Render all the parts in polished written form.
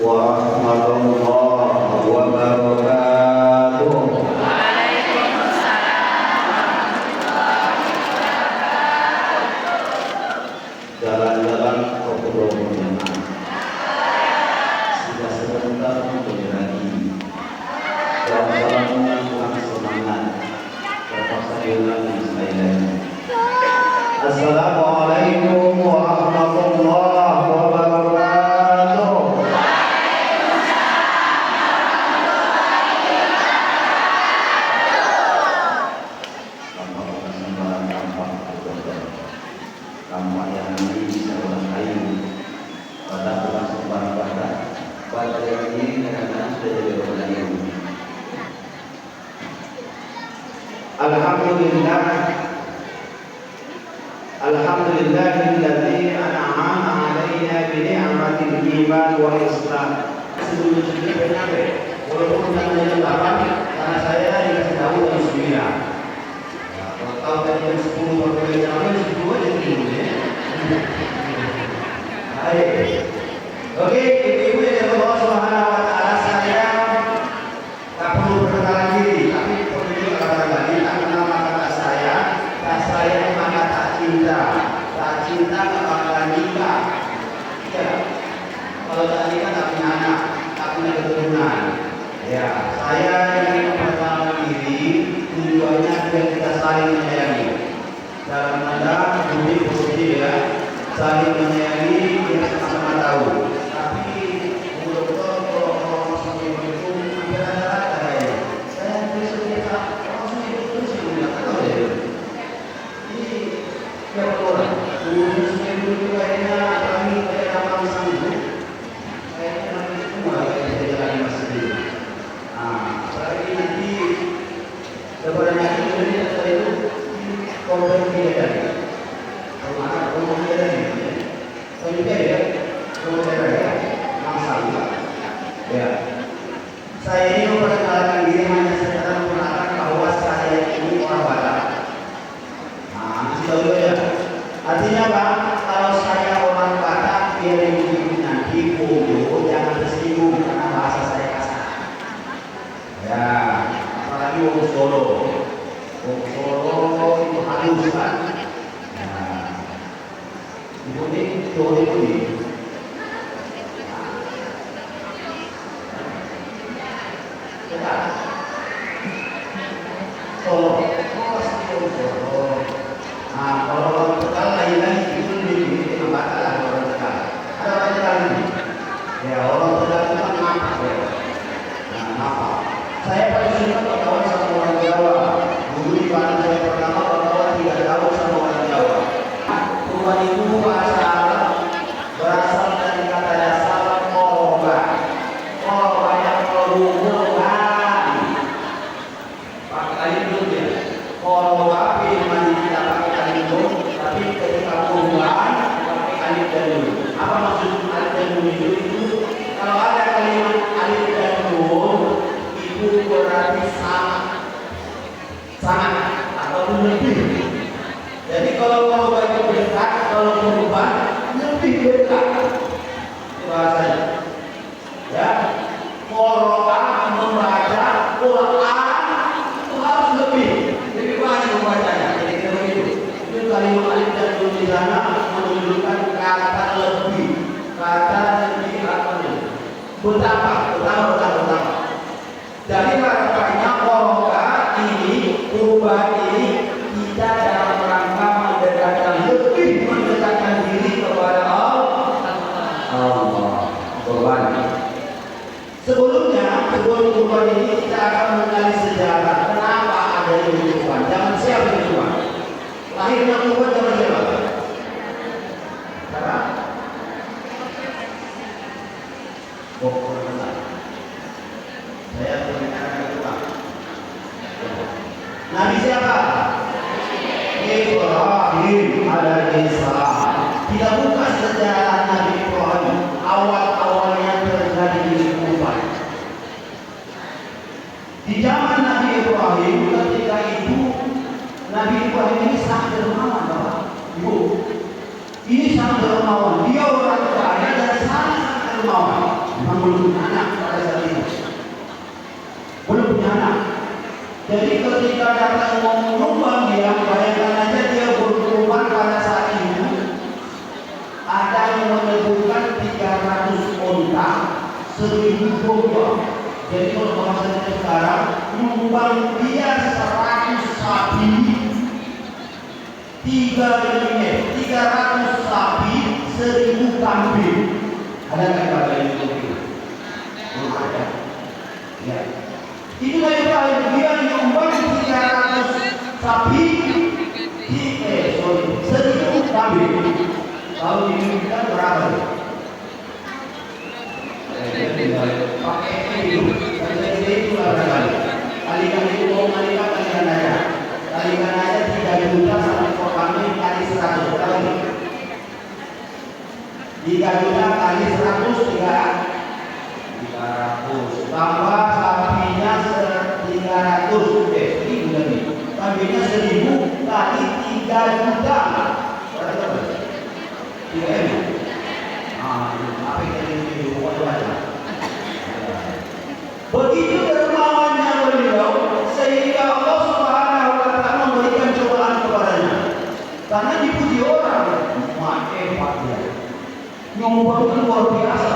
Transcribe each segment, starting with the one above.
warahmatullahi wabarakatuh. Jalan-jalan ke Pulau Pontianak. Sudah sebentar kembali lagi. Jalan-jalan kurang semangat. Terpaksa diulangi sekali lagi. Assalamualaikum warahmatullahi wabarakatuh. Tampak yang ini bisa kayu pada bukan sembarang pada yang ini kadang-kadang sudah jadi orang kayu. Alhamdulillahilladzi an'ama 'alaina bi ni'matil iman wal islam. Sebelum-sebelumnya benar walaupun namanya 8 karena saya dikasih tahu jam 9. Kalau tadi jam 10 baru boleh jalan, 10 aja dulu ya. Baik. Oke, ibu-ibu yang Allah Subhanahu wa taala, saya tak perlu perkenalan diri, tapi perlu juga barangkali tak kenal maka tak saya maka tak cinta tak bakalan nikah. Ya. Kalau tak nikah tak punya anak, tak punya keturunan. Ya, saya ingin memperkenalkan diri tujuannya agar kita saling menyayangi. Dalam tanda kutip positif ya, saling menyayangi kita sama-sama tahu. Tapi betul-betul kalau seperti itu hampir rata-rata kayaknya. Saya besoknya orang semua itu sih nggak tahu ya. Ini siapa orang? Semua itu kayaknya kami kayak ramah sanggup. Kayaknya kami semua kayak kita jalani masih dulu. Apalagi nanti lebaran nanti setelah itu korban dia dari korban dia dari selanjutnya ya korban ya masalah ya. Saya ini memperkenalkan diri hanya sekedar mengatakan bahwa saya ini orang Batak. Masih tahu ya. Artinya apa? Kalau saya orang Batak biar ibu nanti bodoh jangan tersinggung karena bahasa saya kasar. Ya, apalagi wong Solo. Wong Solo itu halus kan. Nah, ibu ini Solo itu nih. Coba. Solo. Oh, Solo. Nah, kalau orang Tegal lain-lain itu di Batak lah orang Tegal. Ada orang Tegal ini. Ya, orang Tegal itu kan ngapa ya. Nah, ngapa? Saya paling suka berkawan sama orang Jawa. Dulu di mana saya pertama berkawan tidak tahu sama orang Jawa. Perubahan itu bahasa Arab berasal dari kata dasar koroba. Koroba yang keluhuran. Pakai kali dulu ya. Koroba firman tidak pakai kali dulu, tapi ketika perubahan pakai alif dan nun. Apa maksud alif dan nun itu? Kalau ada kalimat alif dan nun itu berarti sangat ataupun lebih. Jadi kalau itu dekat, kalau berubah lebih dekat. Itu bahasanya. Ya, qiraah membaca Quran itu harus lebih banyak membacanya. Jadi kita begitu. Itu kalimat alif dan nun di sana menunjukkan kata lebih, kata lebih apa nih? Betapa. Jadi harapannya qiraah ini, perubahan ini kita dalam rangka mendekatkan diri kepada Allah. Sebelum perubahan ini kita akan mengenali sejarah kenapa ada perubahan. Zaman siapa perubahan? Lahirnya perubahan zaman siapa? Sekarang? Saya berbicara kedua. Nabi siapa? Ibrahim alaihissalam. Kita buka sejarah Nabi Ibrahim. Awal-awalnya terjadi kehidupan. Di zaman Nabi Ibrahim, ketika itu Nabi Ibrahim ini sangat dermawan, Bapak, Ibu. Ini sangat dermawan. Dia orang kaya dan sangat dermawan. memang belum punya anak pada saat itu, belum punya anak. Jadi ketika datang mau menyumbang dia, bayangkan aja dia berkorban pada saat itu. Ada yang menyebutkan 300 onta, 1000 domba. Jadi kalau bahasanya sekarang, nyumbang dia 100 sapi, 300 sapi, 1000 kambing. Ada nggak kata yang itu? Belum ada. Ya. Itulah yang paling dia nyumbang 300 sapi, 1000 kambing. Kalau diberikan berapa? Pakai itu, itu kali. Kalikan itu mau kalikan kalikan aja. Kalikan aja 3 juta sama kami kali 100 berapa? 3 juta kali 100 300 tambah sapinya 300 1000 lagi. Sapinya 1000 kali 3 juta. Berapa? 3 M. Apa yang ini baca? Begitu dermawannya beliau sehingga Allah Subhanahu wa taala memberikan cobaan kepadanya. Karena dipuji orang, hebat dia. Nyumbang luar biasa.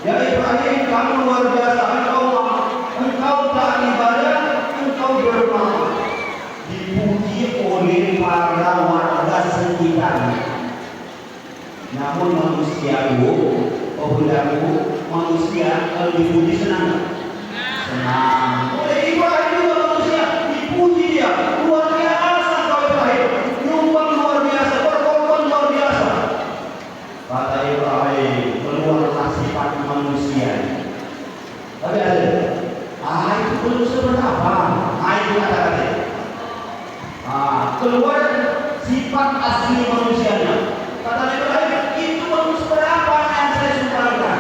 Ya Ibrahim, kamu luar biasa. Engkau tak ibadah, engkau dermawan. Dipuji oleh para warga sekitarnya. Namun manusia manusia kalau dipuji senang. Oleh Ibrahim juga manusia dipuji dia luar biasa. Kau Ibrahim nyumbang luar biasa, berkorban luar biasa. Kata Ibrahim keluarlah sifat manusia. Tapi ada, itu belum seberapa. Itu kata-kata. Keluar sifat asli manusianya. Kata Ibrahim, itu belum seberapa yang saya sumbangkan.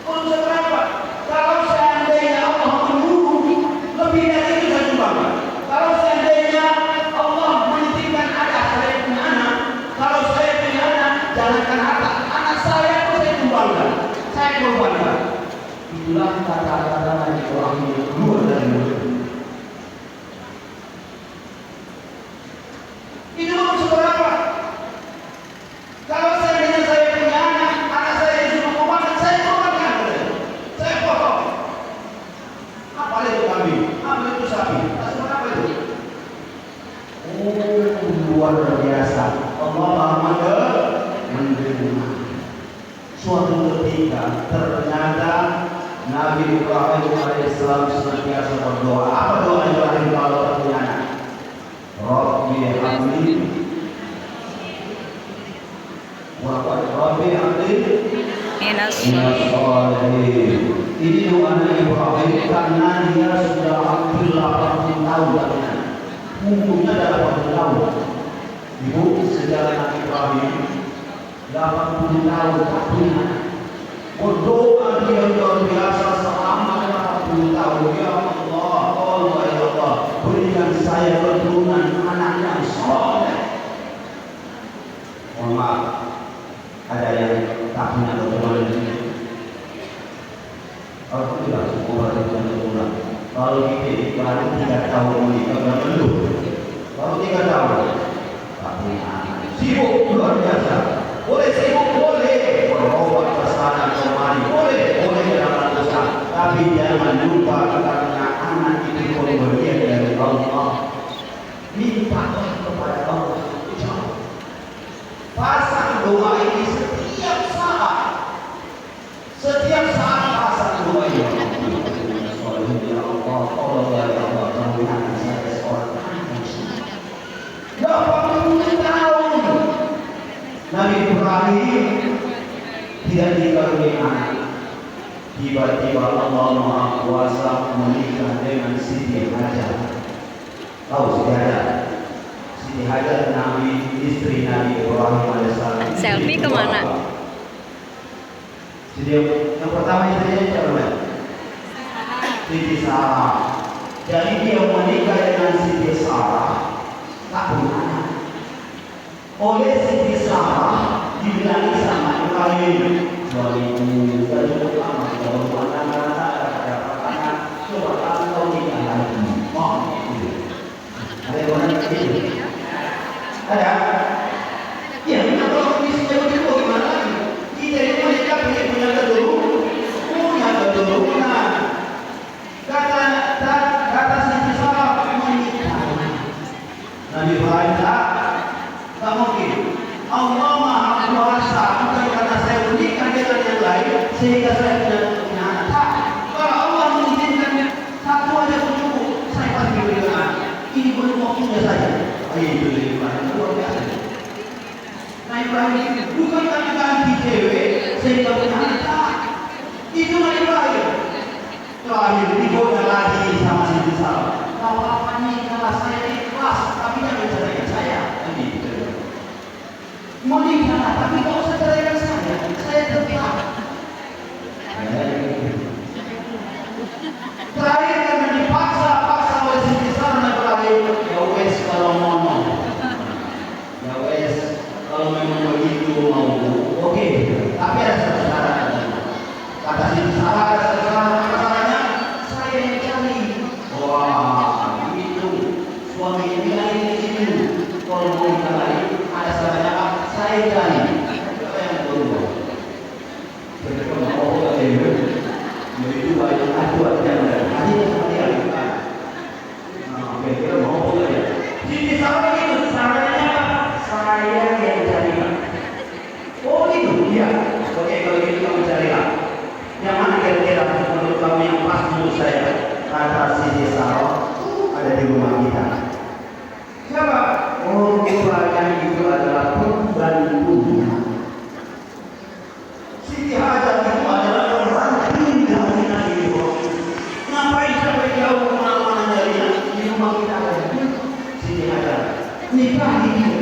Belum seberapa. Kalau seandainya Allah menyuruh, lebih dari itu saya sumbangkan. Kalau seandainya Allah menitipkan anak, saya punya anak. Kalau saya punya anak, jangankan anak saya pun saya sumbangkan. Saya korbankan. Itulah kata-kata Nabi Ibrahim yang keluar dari mulut. Itu belum seberapa. Kalau seandainya saya punya anak saya disuruh korbankan, saya korbankan. Saya potong. Apa itu kambing? Apa itu sapi? Apa itu? Luar biasa. Allah menerima. Suatu ketika ternyata Nabi Ibrahim alaihissalam senantiasa berdoa. Apa doa Ibrahim kalau punya anak? Rabbi habli Rabbi habli minas sholihin. Ini doa Ibrahim karena dia sudah hampir 80 tahun. Umurnya adalah 80 tahun. Ibu sejarah Nabi Ibrahim 80 tahun tak punya. Berdoa dia luar biasa selama 80 tahun. Ya Allah, ya Allah, berikan saya keturunan anak yang soleh. Mohon maaf, ada yang tak punya keturunan di sini. Kalau tidak semua keturunan. Kalau kita baru 3 tahun menikah belum. Kalau 3 tahun, tak punya anak. Sibuk luar biasa. Boleh sibuk, boleh berobat ke sana kemari, boleh dalam dosa. Tapi jangan lupa karena anak itu pemberian dari Allah. Mintalah kepada Allah. Pasang doa ini setiap saat pasang doa ini. Ya Allah, tolong ya Allah, karuniakan saya seorang anak. 80 tahun Nabi Ibrahim tidak dikaruniai anak. Tiba-tiba Allah Maha Kuasa menikah dengan Siti Hajar. Tahu Siti Hajar? Siti Hajar Nabi, istri Nabi Ibrahim alaihissalam. Selfie kemana? Jadi yang pertama istrinya siapa? Siti Sarah. Jadi dia menikah dengan Siti Sarah, tak punya anak. Oleh Siti Sarah dibilangi sama Ibrahim, suamimu juga cukup lama sudah berumah tangga, ada pasangan, coba kau nikah lagi. Oh, itu. Ada yang mana itu? Ada? Ya, kalau misalnya begitu gimana lagi? Kita ini menikah punya keturunan. Kata Siti Sarah menikah. Nabi Ibrahim tak mungkin. Allah Maha Kuasa, bukan karena saya menikah dengan yang lain sehingga saya tidak punya anak. Kalau Allah mengizinkan satu aja pun cukup, saya pasti berikan anak. Ini belum waktunya saja. Itu Ibrahim luar biasa. Nah Ibrahim bukan kami ganti cewek sehingga punya anak. Itu Nabi Ibrahim. Terakhir digoda lagi sama Siti Sarah. Kalau apa nih kalau saya ikhlas, tapi jangan ceraikan saya. Mau nikah, tapi kalau usah ceraikan saya tetap. Terakhir karena dipaksa oleh Siti Sarah Nabi Ibrahim. Ya wes kalau mau, ya wes kalau memang begitu mau, oke. Tapi ada satu syarat. Kata Siti Sarah ada satu syarat. Suami ini lagi di sini. Kalau mau nikah lagi, ada syaratnya apa? Saya cari. Apa yang berubah? Kenapa mau orang ini? Itu banyak aduan jangan. Hati seperti apa? Oke, kita mau orang ya. Jadi sama itu syaratnya apa? Saya yang cari. Oh itu, iya. Oke, kalau gitu kamu carilah. Yang mana kira-kira menurut kamu yang pas menurut saya? Kata Siti Sarah ada di rumah kita. Siapa? Oh, rupanya itu adalah pembantunya. Siti Hajar itu adalah orang indah Nabi Ibrahim. Ngapain sampai jauh kemana-mana dari di rumah kita ada? Siti Hajar nikah dia.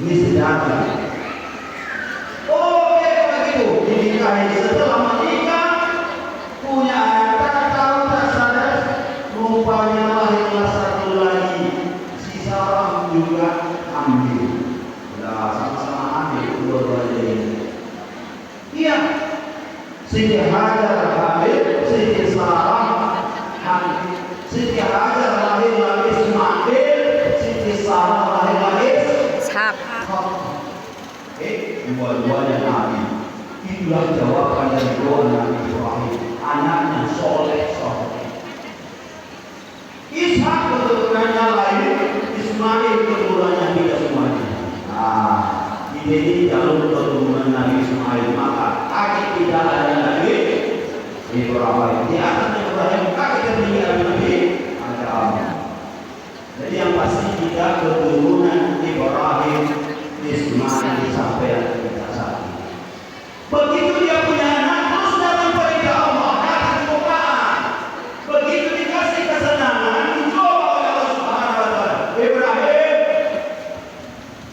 Ini sederhana. Oh, ya begitu. Dinikahi setelah menikah punya anak tahu tak sadar rupanya lahirlah satu lagi. Si Sarah juga hamil. Nah, sama-sama hamil dua-duanya ini. Iya. Siti Hajar hamil, Siti Sarah hamil. Siti Hajar lahir Ismail, Siti Sarah lahir Ishak. Dua-duanya nabi. Itulah jawaban dari doa Nabi Ibrahim. Anaknya soleh. Ishak keturunannya lain, Ismail keturunannya tidak semuanya. Nah, ini jalur keturunan Nabi Ismail. Maka kaki tidak ada Nabi Ibrahim. Di atasnya Ibrahim kaki tertinggal Nabi Adam. Jadi yang pasti kita keturunan Ibrahim, Ismail sampai kita saat ini. Begitu dia punya anak, terus dalam perintah Allah, kasih cobaan. Begitu dikasih kesenangan, dicoba oleh Allah Subhanahu wa Ta'ala. Ibrahim,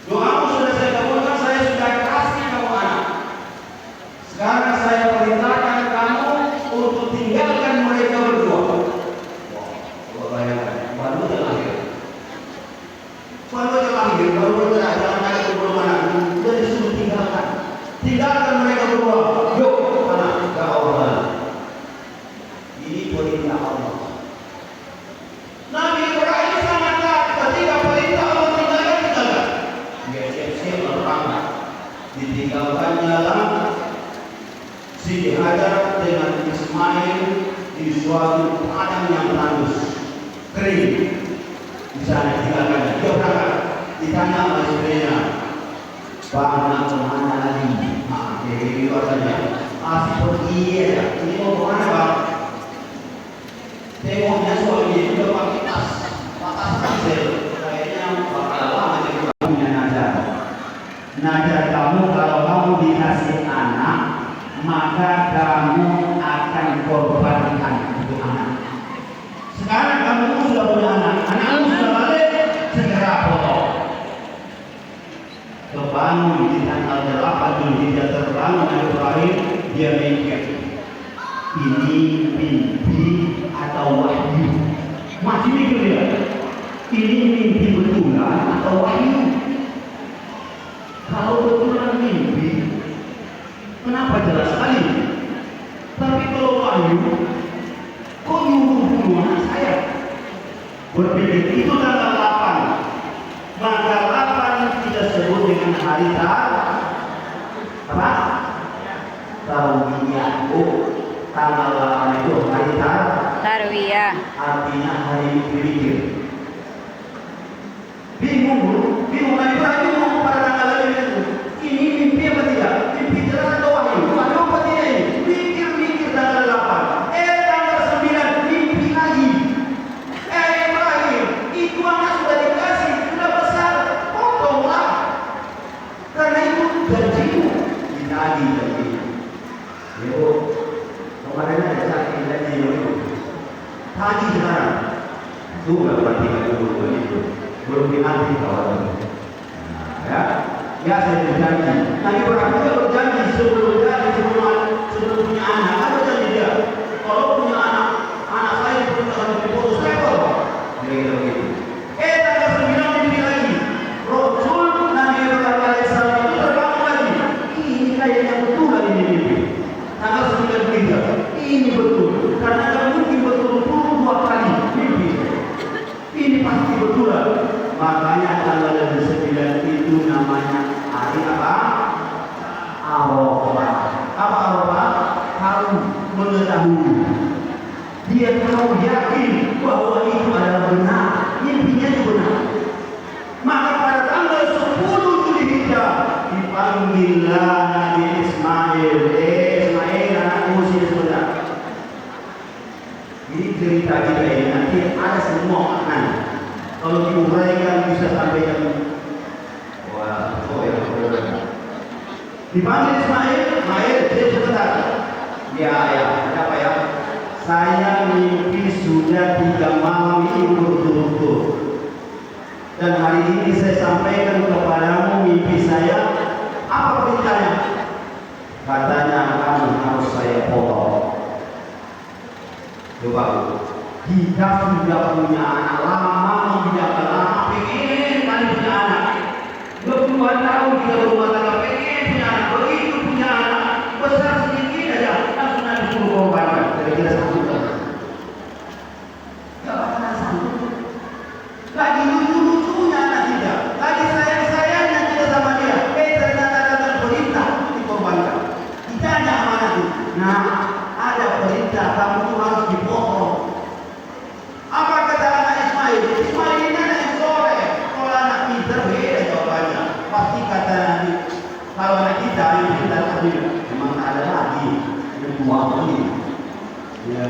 doamu sudah saya kabulkan, saya sudah kasih kamu anak. Sekarang saya perintahkan kamu untuk tinggalkan mereka berdua. Wah, bayangkan, baru dia lahir, baru dia jalan kaki belum anak, dia disuruh tinggalkan mereka berdua. Yuk, anak, kau Allah. Ini perintah Allah. Nabi Ibrahim sangat taat ketika perintah Allah tinggalkan. Dia siap-siap berangkat. Ditinggalkannya lah Siti Hajar dengan Ismail di suatu padang yang tandus, kering. Di sana tinggalkan. Dia berangkat. Ditanya oleh istrinya, Pak, anak kemana lagi? Jadi katanya, pergi ya. Ini mau kemana Pak? Tengoknya suami juga pakai tas ransel. Kayaknya bakal lama jadi punya Najar. Najar kamu kalau kamu dikasih anak, maka kamu akan korbankan untuk anak. Sekarang kamu sudah punya anak, anakmu sudah balik, segera potong. Terbangun di tanggal 8 Zulhijjah terbangun Ibrahim, dia mikir ini mimpi atau wahyu. Masih mikir dia, ini mimpi betulan atau wahyu. Kalau betulan mimpi, Kenapa jelas sekali? Tapi kalau Wahyu, kok nyuruh bunuh anak saya? Berpikir itu tanggal 8. Maka 8 kita sebut dengan hari apa? Tarwiyah. Oh, tanggal 8 itu hari Tarwiyah. artinya hari berpikir. Bingung Nabi Ibrahim pada tanggal itu. Ini mimpi apa tidak? Mimpi jelas atau wahyu? Wahyu apa tidak ini? Mikir tanggal 8. Tanggal 9 mimpi lagi. Ibrahim, itu anak sudah dikasih, sudah besar, potonglah. Karena itu janjimu ditagih janjimu. Yo, kemarin ada sakit janji itu. Tagih sekarang. Itu nggak berarti dulu itu. Belum diambil kawan. Ya, saya berjanji. Nabi Ibrahim juga berjanji sebelum punya anak. Apa janji dia? Kalau punya anak saya akan diputus level. Kira-kira begitu. Tanggal 9 mimpi lagi. Rasul Nabi Ibrahim alaihissalam itu terbangun lagi. Ini kayaknya betul ini mimpi. Tanggal 9 mimpi. Ini betul. Karena kalau mungkin betul-betul 2 kali mimpi. Ini pasti betul. Makanya tanggal 9 itu namanya hari apa? Arafah. Apa Arafah? Tahu, mengetahui. Dia tahu yakin bahwa itu adalah benar. Mimpinya itu benar. Maka pada tanggal 10 Zulhijjah dipanggillah Nabi Ismail. Ismail anak Musa sudah. Ini cerita kita ini nanti ada semua maknanya. Kalau diuraikan bisa sampai yang dipanggil Ismail, saya sebentar. Ya, ada apa ya? Saya mimpi sudah 3 malam ini berturut-turut. Dan hari ini saya sampaikan kepadamu mimpi saya. Apa perintahnya? Katanya kamu harus saya potong. Coba. Kita sudah punya anak lama, tidak lama, pengen kali punya anak. 22 tahun kita berumah tangga, pengen punya anak. Begitu punya anak, besar sedikit aja, langsung ada disuruh korbankan. Kira-kira sanggup kan? Gak bakalan sanggup. Lagi lucu-lucunya anak kita, lagi sayang-sayangnya kita sama dia. Ternyata datang perintah untuk dikorbankan. Kita ada amanah itu. Nah, ada perintah kamu tuh harus dipotong. Apa kata anak Ismail? Ismail ini anak yang soleh. Kalau anak pintar beda jawabannya. Pasti kata Nabi, kalau anak kita yang pintar tadi memang ada lagi yang tua lagi. Ya,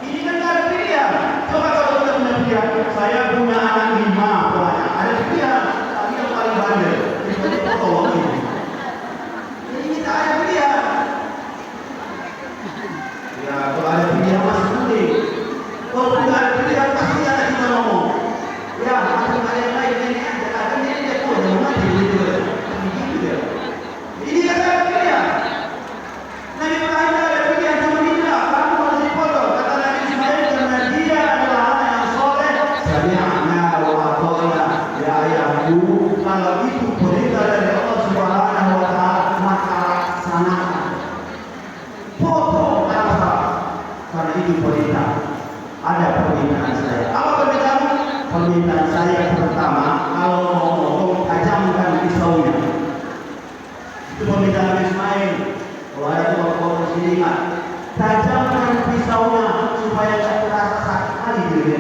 ini kan ada pilihan. Coba kalau kita punya pilihan, saya punya anak 5 banyak. Ada pilihan. Tapi yang paling banyak itu tolong ini. Jadi kita ada pilihan. Ya, kalau ada pilihan masih penting. Kalau tidak ada pilihan pasti ada kita ngomong. Ya, masih ada yang lain ini aja. Kadang ini dia pun yang mati gitu. Begitu dia. Ini kan ada pilihan. Nabi Ibrahim ada pilihan cuma tidak. Kamu harus dipotong. Kata Nabi Ismail karena dia adalah anak yang soleh. Sami'na wa ata'na ya ayahku. Kalau itu perintah dari Allah Subhanahu wa Ta'ala maka laksanakan. Potong apa? Karena itu perintah. Ada permintaan saya. Apa permintaan? Permintaan saya pertama, kalau mau ngomong tajamkan pisaunya. Itu permintaan Ismail. Kalau ada kelompok sini ingat, tajamkan pisaunya supaya tidak terasa sakit kali dia.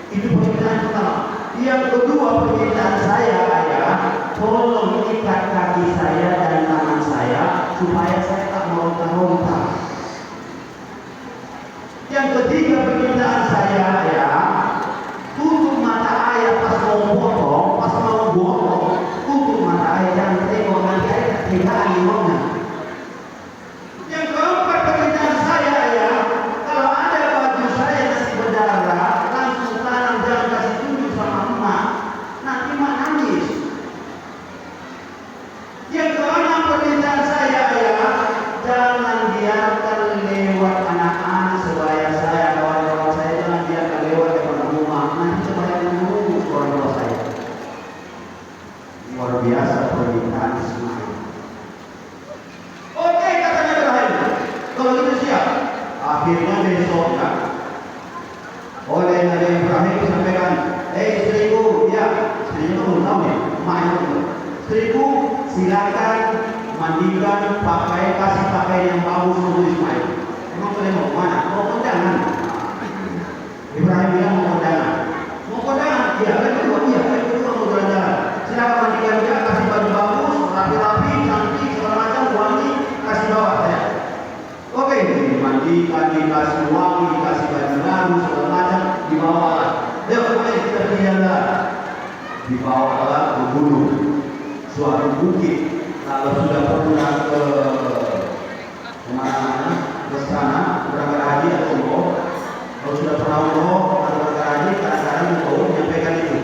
Itu permintaan pertama. Yang kedua permintaan saya adalah tolong ikat kaki saya dan tangan saya supaya saya tak meronta-ronta. Yang ketiga permintaan saya ya, tutup mata ayah pas mau potong, pas mau potong, tutup mata ayah jangan tengok nanti ayah tidak animalnya. Yang keempat permintaan saya ya, kalau ada baju saya masih berdarah, langsung tanam jangan kasih tunjuk sama emak, nanti emak nangis. Yang keenam permintaan saya ya, jangan biarkan lewat anak-anak sebaya saya, kawan-kawan saya jangan biarkan lewat depan rumah. Nanti sebaya menunggu orang tua saya. Luar biasa permintaan Ismail. Oke, Kalau gitu siap. Akhirnya besoknya oleh Nabi Ibrahim disampaikan, istriku, ya, istrinya belum tahu ya, maknya itu. Istriku, silakan mandikan, kasih pakaian yang bagus untuk Ismail. Emang kalian mau kemana? Mau kondangan? Ibrahim bilang mau kondangan. Mau kondangan? Iya, kan kedua mau jalan-jalan. Silakan mandikan dia, kasih baju bagus, rapi-rapi, cantik, segala macam, wangi, kasih bawa saya. Oke, dimandikan, dikasih wangi, dikasih baju baru, segala macam, dibawa. Yuk, mari kita pergi jalan. Dibawa ke gunung, suatu bukit. Kalau sudah pernah ke mana ke sana, berangkat haji atau umroh. Kalau sudah pernah umroh atau berangkat haji, kadang-kadang umroh menyampaikan itu.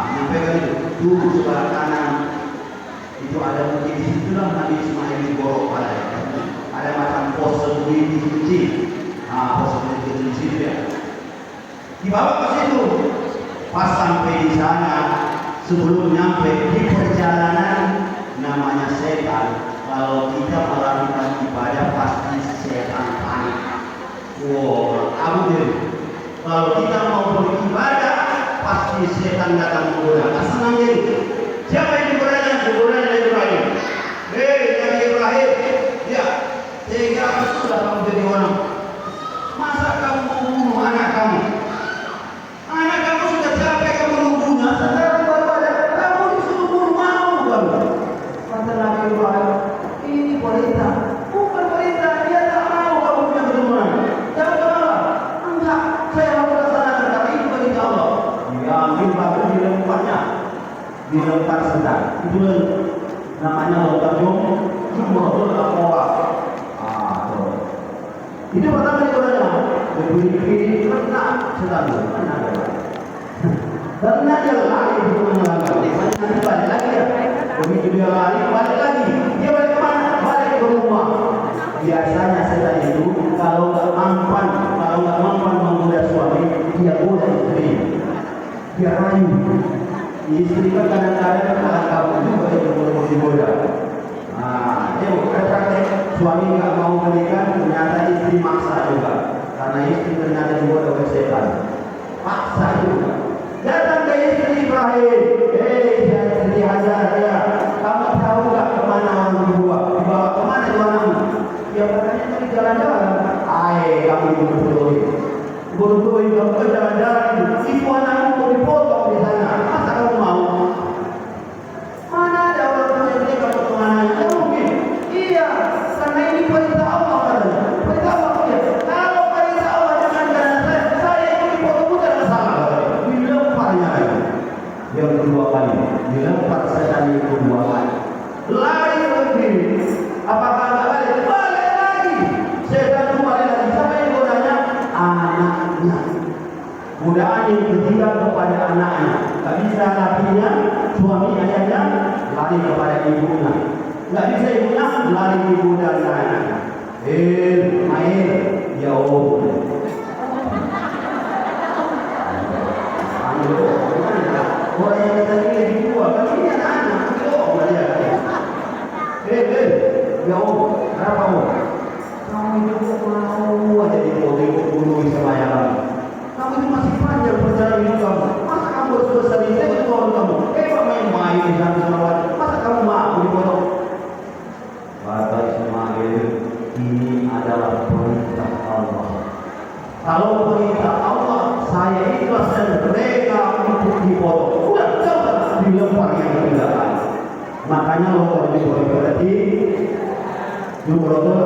Menyampaikan itu. Tuh sebelah kanan itu ada bukit, di situlah Nabi Ismail diborok pada. Ada macam pos sembunyi kecil. Pos sembunyi kecil ya. Dibawa ke situ. Pas sampai di sana, sebelum nyampe di perjalanan, namanya setan. Kalau kita melakukan ibadah pasti setan panik. Abu deh. Kalau kita mau beribadah pasti setan datang menggoda. Senang jadi. Siapa yang digodanya? Digodanya Ibrahim. Nabi Ibrahim. Ya, tega sudah kamu jadi orang. Masa kamu mau bunuh anak kamu? Anak kamu sudah capek kamu nunggunya. Sekarang baru ada kamu disuruh bunuh mau kamu. Kata Nabi Ibrahim, ini perintah. Bukan perintah, dia tak mau kamu punya keturunan. Jangan kemana? Enggak, saya harus laksanakan. Tapi itu perintah Allah. Dia ambil batu dilemparnya, dilempar sedang. Itu namanya lontar jumroh al-aqabah. Itu pertama dikodanya. Berbiri kena sedang. Karena dia lari untuk melanggar. Nanti balik lagi ya. Begitu dia lari, balik lagi. Dia balik kemana? Balik ke rumah. Biasanya setan itu kalau nggak mampan menggoda suami, dia goda istri. Dia rayu. Istri kan kadang-kadang kamu juga yang digoda. Dia praktek suami nggak mau menikah, ternyata istri maksa juga. Karena istri ternyata digoda oleh setan. Paksa juga. Datang ke istri Ibrahim. Istri Hajar ya. Kamu tahu nggak kemana orang berdua? Dibawa kemana dua anakmu? Dia katanya tadi jalan-jalan. Kamu bodoh kamu ke jalan-jalan. Ibu anakmu mau dipotong di sana. Masa kamu mau? Mana ada orang tua yang tega potong anaknya? Tidak mungkin. Iya, karena ini perintah Allah katanya. Perintah Allah ya. Kalau perintah Allah jangan saya itu dipotong bukan masalah. Dilemparnya lagi. Yang kedua kali dilempar setan yang kedua kali. Lari begini. Apakah nggak balik? Balik lagi. Setan kembali lagi. Siapa yang godanya? Anaknya. Godaan yang ketiga kepada anaknya. Gak bisa lakinya, suami ayahnya lari kepada ibunya. Gak bisa ibunya lari ibu dan anaknya. Main, ya Allah. Orang yang kita ini lebih tua, kan ini anak-anak, bohong aja. Ya Allah, berapa Allah? Kamu itu mau aja dipotong bunuh sama kamu. Kamu itu masih panjang perjalanan hidup kamu. Masa kamu harus besar ini? Saya betul kamu. Kok main-main di sana. Masa kamu mau dipotong? Kata Ismail, ini adalah perintah Allah. Kalau perintah Allah, saya ikhlas dan mereka untuk dipotong. Udah, jangan dilempar yang ketiga kali. Makanya lontar jumroh berarti jumroh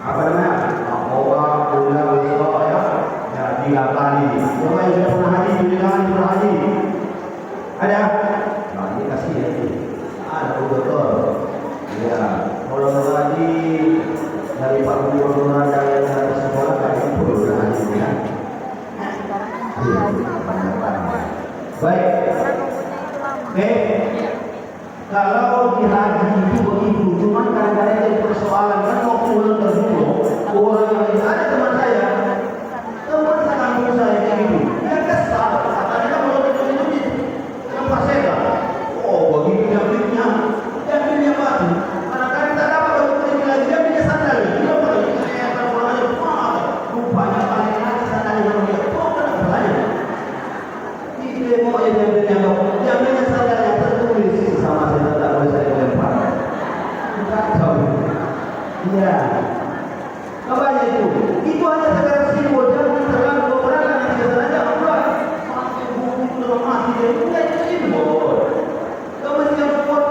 apa namanya? Aqabah, ula, wisra ya. Ya 3 kali. Coba yang sudah pernah haji, 7 kali pernah haji. Ada? Nah, ini kasih ya. Ada betul. Ya, kalau haji dari Pak Gubernur yang dari sekolah kan itu udah haji ya. Baik. Oke. Kalau di haji itu begitu, cuman kadang-kadang jadi persoalan kan mau pulang ke dulu. Orang yang ada teman saya kampung saya kayak gitu. Dia kesal, katanya kalau itu yang paseka. Begitu yang batu. Kadang-kadang tak dapat untuk pergi lagi. Iya. Apa itu? Itu hanya sekedar simbol, jangan terlalu beberapa nanti ke sana jangan buat. Masuk buku dalam mati dia itu simbol. Kau mesti yang buat.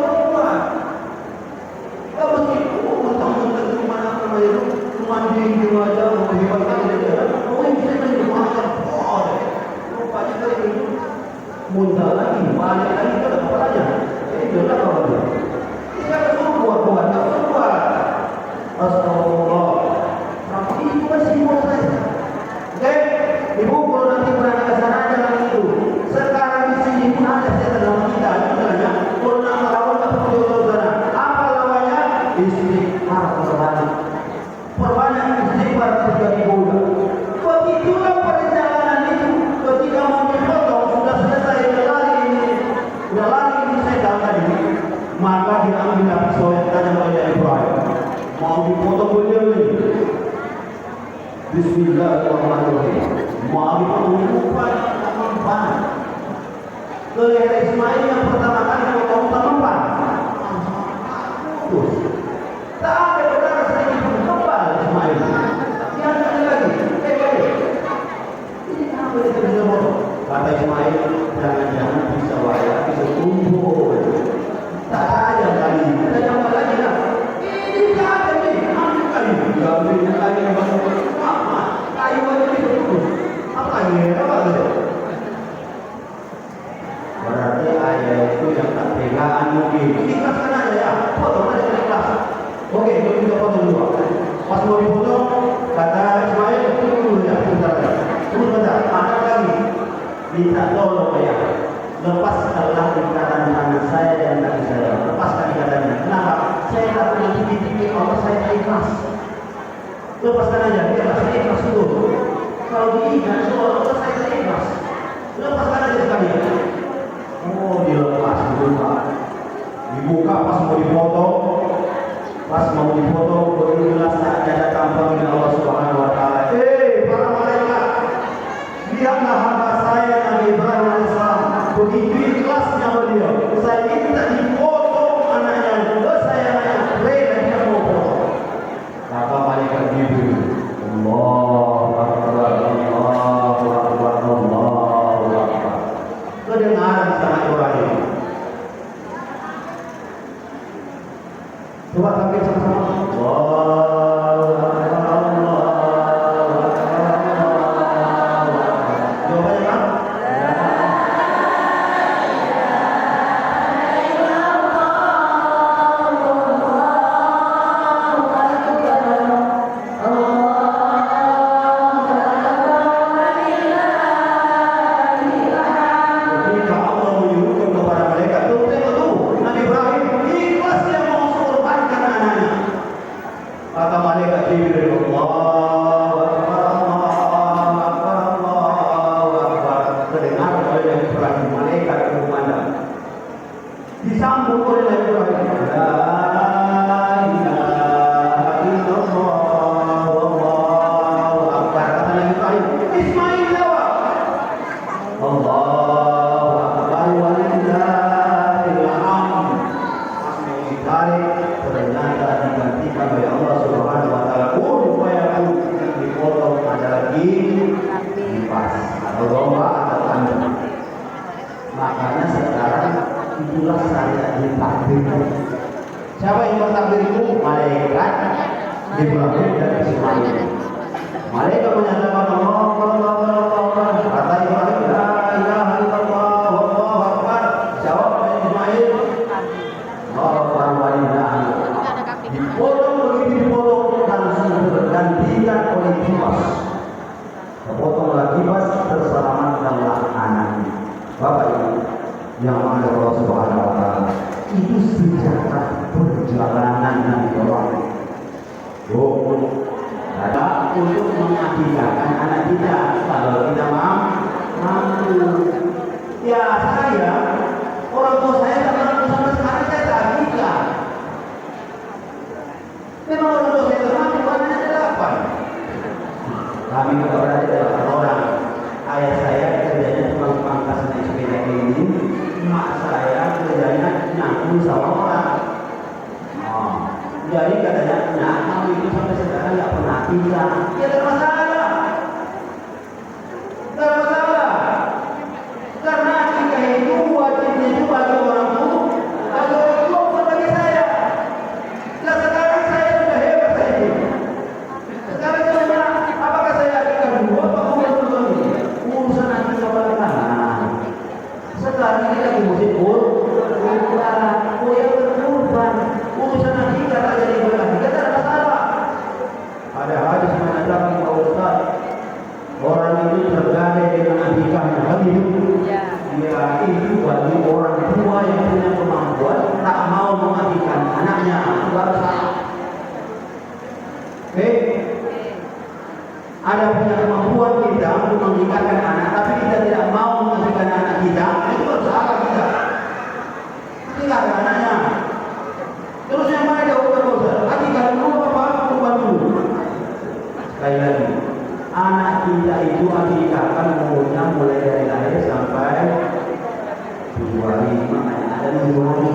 Kau mesti mentang-mentang di mana itu cuma di wajah menghibahkan dia. Oh ini saya mesti makan. Oh, rupanya kali itu muncul lagi, balik lagi ke kepalanya. Jadi benar kalau dia. Siapa suruh buat? Tak suruh buat. Astagfirullah. Tapi itu kan simbol saja. Oke, ibu kalau nanti berangkat ke sana jangan itu. Sekarang di sini pun ada setan dalam kita. Misalnya, kalau nak melawan tak perlu ke sana. Apa lawannya? Istighfar perbanyak. Perbanyak istighfar ketika digoda. Begitulah perjalanan itu. Ketika mau dipotong sudah selesai udah lari ini setan tadi. Maka diambil pisau yang tajam oleh Ibrahim. Mau dipotong beliau ini. Bismillahirrahmanirrahim. Mau dipotong rupanya mempan. Leher Ismail yang pertama kali potong mempan. Putus. Tak ada berdarah sedikit pun kebal Ismail. Yang ada lagi. Ini kenapa dia bisa potong? Kata Ismail, jangan-jangan bisa wayang, bisa tumbuh. Tak ada kali. Kita jawab lagi lah. Ini tak ada ni. Ambil kali. Ambil kali. Apa? Kayu aja ni betul. Apa ni? Apa tu? Berarti ayah itu yang tak pegangan mungkin. Ikhlaskan aja ya. Potong aja ikhlas. Okey, kita potong dulu. Pas mau dipotong, kata Ismail, tunggu dulu ya. Tunggu bentar. Ada lagi. Minta tolong ayah. Lepaskanlah ikatan tangan saya dan kaki saya. Lepaskan ikatannya. Kenapa? Saya tak pernah pikir Allah saya ikhlas. Lepaskan aja. Biarlah saya ikhlas dulu. Kalau diikat, soal Allah saya ikhlas. Lepaskan aja sekalian. Oh, dilepas dulu. Dibuka pas mau dipotong. Pas mau dipotong, berulang saatnya datang panggilan Allah Subhanahu Wa Taala. Para malaikat, lihatlah hamba saya Nabi Ibrahim alaihissalam. Begitu ikhlasnya beliau. Saya minta dipotong anaknya. Saya nanya, rela dia mau potong. Kata malaikat Jibril, Allahu Akbar, Allahu Akbar, Allahu Akbar. Kedengaran sama Ibrahim. Coba tampil sama-sama. Allahu Akbar, Allahu Akbar, Allahu Akbar. Jawabannya apa? Disambung oleh Nabi Ibrahim. La ilaha illallah wallahu akbar. Kata Nabi Ibrahim. Ismail jawab. Allahu akbar walillahil hamd. Pas mau ditarik ternyata digantikan oleh Allah Subhanahu Wa Taala. Supaya yang dipotong ada lagi lipas atau domba atau kambing. Makanya sekarang itulah syariat ditakdirkan. Siapa yang bertakdir itu? Malaikat Ibrahim dan Ismail. Malaikat menyatakan Allah, kata Ibrahim, la ilaha illallah wallahu akbar. Jawab Ismail, Allah walillah. Dipotong begitu dipotong langsung tergantikan oleh kipas. Dipotonglah kipas terselamatkanlah anaknya. Bapak Ibu yang ada Allah Subhanahu Wa Taala, itu sejarah perjalanan Nabi Ibrahim. Ada untuk mengakibatkan anak kita kalau kita mampu. Ya saya, orang tua saya tak mampu sampai sekarang saya tak bisa. Memang orang tua saya tak mampu, anaknya 8. Kami juga berada di 8 orang. Ayah saya kerjanya tukang pangkas naik sepeda keliling. Mak saya kerjanya nyambung sama orang. Jadi katanya, nah kamu itu sampai sekarang nggak pernah akikah. Ya tidak masalah. Tidak masalah. Karena akikah itu wajibnya itu bagi orang tua, bagi orang tua bukan bagi saya. Nah sekarang saya sudah hebat saya itu. Sekarang saya bilang, apakah saya akikah dulu apa kurban ini? Urusan akikah belakangan. Sekarang ini lagi musim kurban, urusan akikah tak jadi berarti tidak ada masalah. Ada hadis mengatakan Pak Ustaz, orang itu tergadai dengan akikahnya begitu. Ya itu bagi orang tua yang punya kemampuan tak mau mengakikahkan anaknya, itu harus salah. Ada punya kemampuan kita untuk mengikatkan anak, tapi kita tidak mau mengikatkan anak kita, itu harus salah kita. Tidak ada anaknya. Terus yang mana jawaban Ustaz? Akikah dulu apa kurban dulu? Sekali lagi, anak kita itu akikah kan umurnya mulai dari lahir sampai 7 hari, makanya ada 7 hari.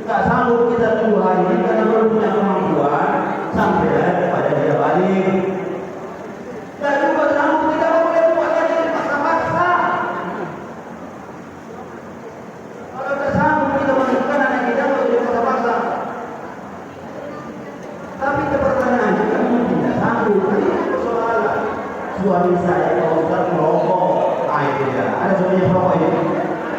Tak sanggup kita 7 hari karena belum punya kemampuan sampai pada dia balik. Dan juga sanggup kita boleh buat lagi paksa-paksa. Kalau tak sanggup kita menentukan anak kita boleh paksa-paksa. Tapi pertanyaannya kami tidak sanggup. Ini persoalan. Suami saya kalau Ustaz merokok, itu ya. Ada suaminya merokok ini.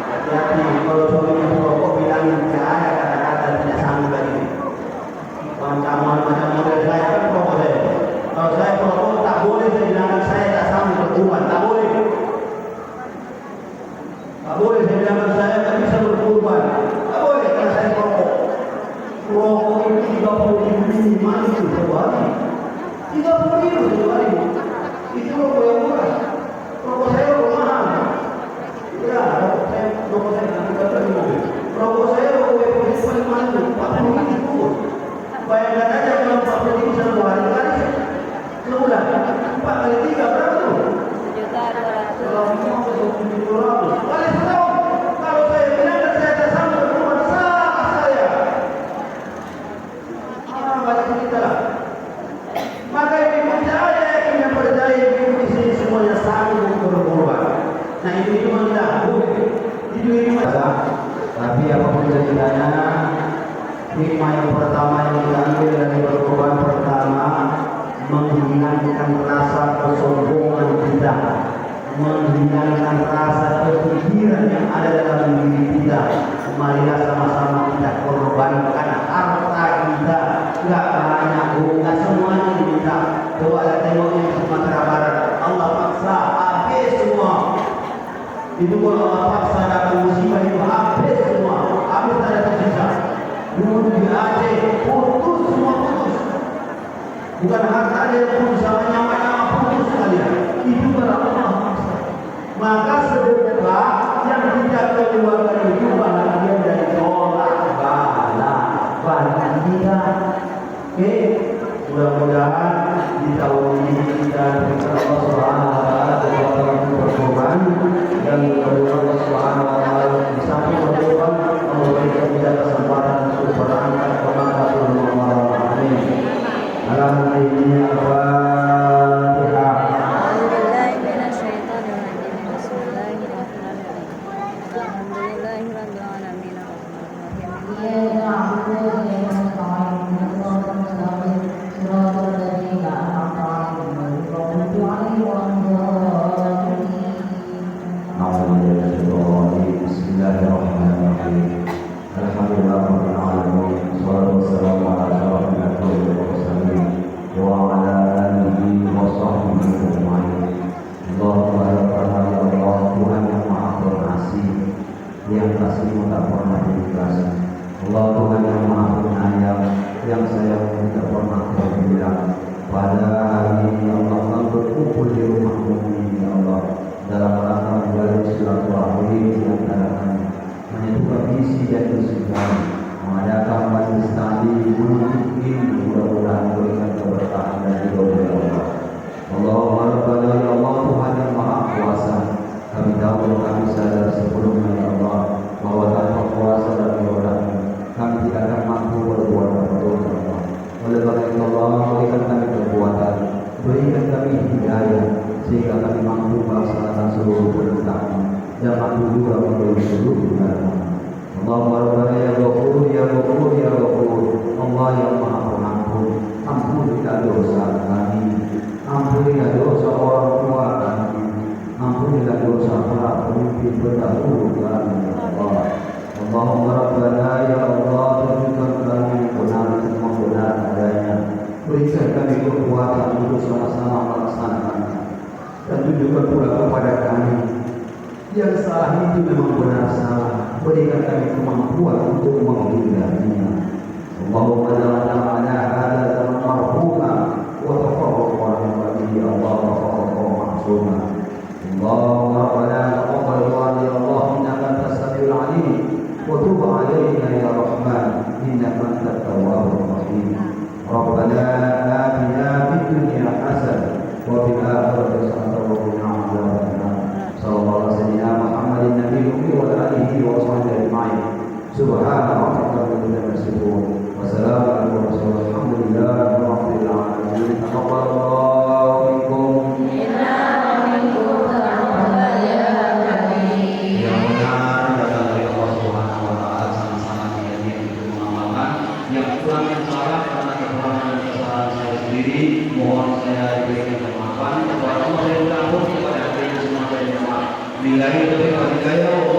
Hati-hati kalau suaminya merokok bilangin saya kata-kata tidak sanggup lagi. Macam model saya kan merokok saya. Kalau saya merokok tak boleh saya bilangkan saya tak sanggup berkurban, tak boleh. Tak boleh saya bilangkan saya tak bisa berkurban. Tak boleh karena saya merokok. Rokok itu 30.000 mana itu satu hari? 30.000 satu hari. Itu rokok yang murah. Rokok saya rokok mahal. Ya, rokok saya nanti kata di mobil. Rokok saya rokok yang paling mahal itu 40.000. Bayangkan aja kalau 40.000 satu hari kali sebulan 4 kali 3 berapa tuh? Kalau 5.700 kali setahun. Kalau saya bilang dan saya tak sanggup berkurban, salah saya. Banyak cerita. Maka ibu saya yang percaya ibu di sini semuanya sanggup berkorban. Nah itu tidak boleh. Itu tapi apapun ceritanya, hikmah yang pertama yang diambil dari berkorban pertama, menghilangkan rasa kesombongan kita, menghilangkan rasa kepikiran yang ada dalam diri kita. Marilah sama-sama kita korbankan harta kita. Enggak banyak, enggak semuanya diminta. Coba lihat tengok yang Sumatera Barat, Allah paksa habis semua. Itu kalau Allah paksa datang musibah itu habis semua, habis tak ada tersisa. Dulu di Aceh putus semua putus. Bukan harta dia putus, sama nyawa-nyawa putus sekalian. Itu kalau Allah paksa. Maka sedekah yang kita keluarkan itu bahagian dari tolak bala kita. Mudah-mudahan di tahun ini kita Allah Subhanahu wa taala dapat berkorban dan mudah-mudahan Allah Subhanahu wa taala bisa berkorban memberikan kita kesempatan untuk berangkat ke Makkah. Amin. Alhamdulillah. Al-Fatihah. Yang kasih tak pernah diikhlas. Allah Tuhan yang Maha Penyayang, yang sayang tidak pernah terbilang. Pada hari ini Allah berkumpul di rumah-Mu ya Allah, dalam rangka menjalin silaturahmi di antara kami, menyatukan visi dan kesukaan, mengadakan majelis taklim untuk ini mudah-mudahan berikan keberkahan dan ridho dari Allah. Allahumma rabbana ya Allah Tuhan yang Maha Kuasa, kami tahu kalau kami sadar sebelumnya ya Allah bahwa tanpa kuasa dan kami tidak akan mampu berbuat apa-apa. seluruh pendekatnya dan mampu juga memberi seluruh agama. Allahumma rabbana ya ghafur ya ghafur ya ghafur. Allah yang maha pengampun, ampunilah dosa kami, ampunilah dosa orang tua kami, ampunilah dosa para pemimpin terdahulu kami ya Allah. Allahumma rabbana ya Allah, tunjukkan kami yang benar dan benar adanya, berikan kami kekuatan untuk sama-sama melaksanakannya, dan tunjukkan pula kepada kami yang salah itu memang benar salah, berikan kami kemampuan untuk menghindarinya. Allahumma ja'alna hadza zaman marhuma wa tafarraqna min ba'dihi ya Allah wa tafarraqna ma'suma. Allahumma rabbana taqabbal du'a ya Allah innaka antas samiul 'alim wa tub 'alaina ya rahman innaka antat tawwabur rahim. Rabbana atina fid dunya hasanah wa fil akhirati hasanah wa qina adzabannar. Sallallahu alaihi Muhammadin nabiyil ummi wa alihi wa sahbihi ajma'in. Subhana rabbika rabbil izzati wa salamun alal mursalin walhamdulillahi rabbil alamin. Taqabbalallahu minkum Inna wa minkum taqabbal ya karim. yang benar datang dari Allah Subhanahu wa taala, sama-sama niatnya untuk mengamalkan. Yang kurang yang salah karena kekurangan dan kesalahan saya sendiri, mohon saya diberikan kemaafan. Kepada Allah saya minta ampun, kepada hadirin semua saya minta maaf. Billahi taufiq wal hidayah.